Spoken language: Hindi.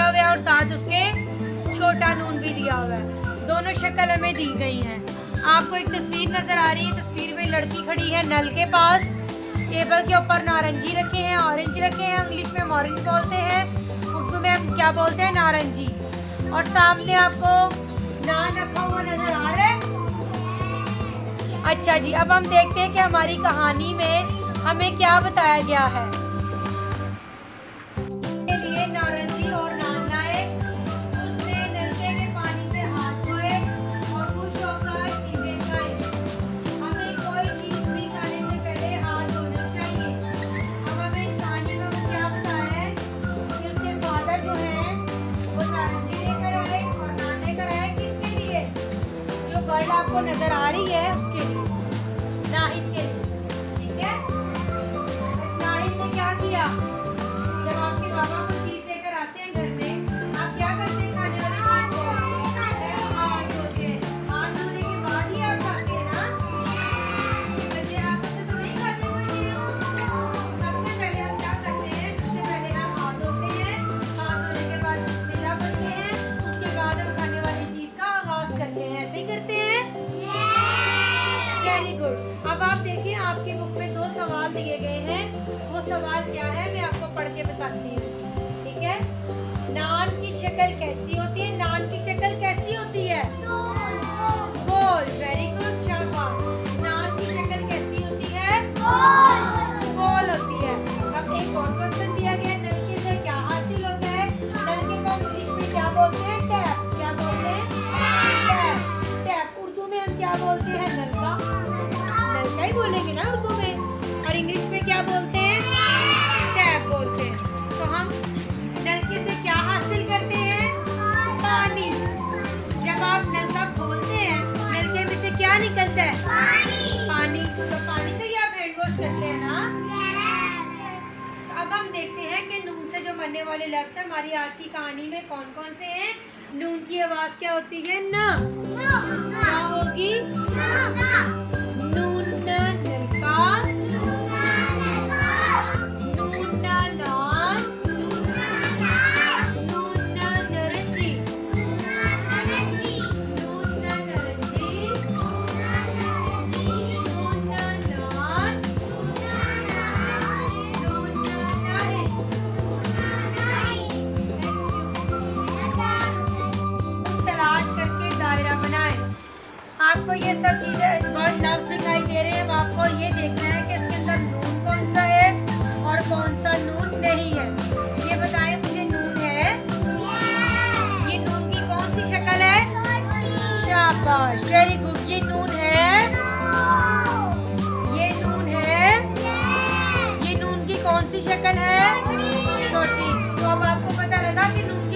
हुआ है और साथ उसके छोटा नून भी दिया हुआ है। दोनों शक्ल हमें दी गई हैं। आपको एक तस्वीर नजर आ रही है, तस्वीर में लड़की खड़ी है नल के पास। टेबल के ऊपर नारंगी रखे हैं, ऑरेंज रखे हैं। इंग्लिश में हम ऑरेंज बोलते हैं, उर्दू में हम क्या बोलते हैं, नारंगी। और सामने आपको नान रखा हुआ नजर आ रहा है। अच्छा जी, अब हम देखते हैं कि हमारी कहानी में हमें क्या बताया गया है। के लिए नारंगी और नान लाए, उसने नलके के पानी से हाथ धोए और खुश होकर चीजें खाई। हमें कोई चीज भी खाने से पहले हाथ धोना चाहिए। अब हमें इस कहानी में क्या बताया है कि उसके फादर जो है वो नारंगी लेकर आए और नान लेकर आए। किसके लिए? जो गर्ल आपको नजर आ रही है उसके लिए, नाहिद के लिए। ठीक है, नाहिद ने क्या किया? जब आपके बाबा को चीज लेकर आते हैं घर में, आप क्या करते हैं खाने वाली चीज को? हाथ धोते हैं। हाथ धोने के बाद ही आप खाते हैं ना? बच्चे हाथों से तो नहीं खाते कोई चीज। सबसे पहले हम क्या करते हैं? सबसे पहले हम हाथ धोते हैं। हाथ धोने के बाद बिस्मिल्लाह पढ़ते हैं। उसके बाद हम खाने वाली चीज का आगाज करते हैं। ऐसे ही करते हैं। Very good. अब आप देखिए, आपकी बुक में 2 सवाल दिए गए हैं। वो सवाल क्या है मैं आपको पढ़ के बताती हूँ। ठीक है, नान की शक्ल कैसी होती है? नान की शक्ल कैसी होती है? गोल। वेरी गुड, शाबाश। नान की शक्ल कैसी होती है? गोल होती है। अब एक और क्वेश्चन दिया गया है, नलके से क्या हासिल होता है? नलके को इंग्लिश में क्या बोलते हैं? टैप। क्या बोलते हैं? टैप। टैप। उर्दू में हम क्या बोलते हैं? नलका। नलका ही बोलेंगे ना उर्दू में। और इंग्लिश में क्या बोलते हैं? टैप बोलते हैं। तो हम नलके से क्या हासिल करते हैं? पानी। जब आप नलका खोलते हैं, नलके में से क्या निकलता है? पानी। तो पानी से ही आप हैंड वॉश करते हैं ना? तो अब हम देखते हैं कि नून से जो बनने वाले लफ्ज है हमारी आज की कहानी में कौन कौन से हैं। नून की आवाज क्या होती है? न। क्या होगी? नून ना नलका, नून ना नान, नून ना नारंगी, नून ना नारंगी, नून ना नान, नून ना नाहिद। तलाश करके दायरा बनाएं। आपको ये सब चीजें वर्ड लफ्ज दिखाई दे रहे हैं। अब आपको ये देखना है कि इसके अंदर नून कौन सा है और कौन सा नून नहीं है। ये बताएं मुझे, नून है? ये नून की कौन सी शक्ल है? शाबाश, वेरी गुड। ये नून है? ये नून है? ये नून की कौन सी शक्ल है? छोटी। तो अब आपको पता लगा कि नून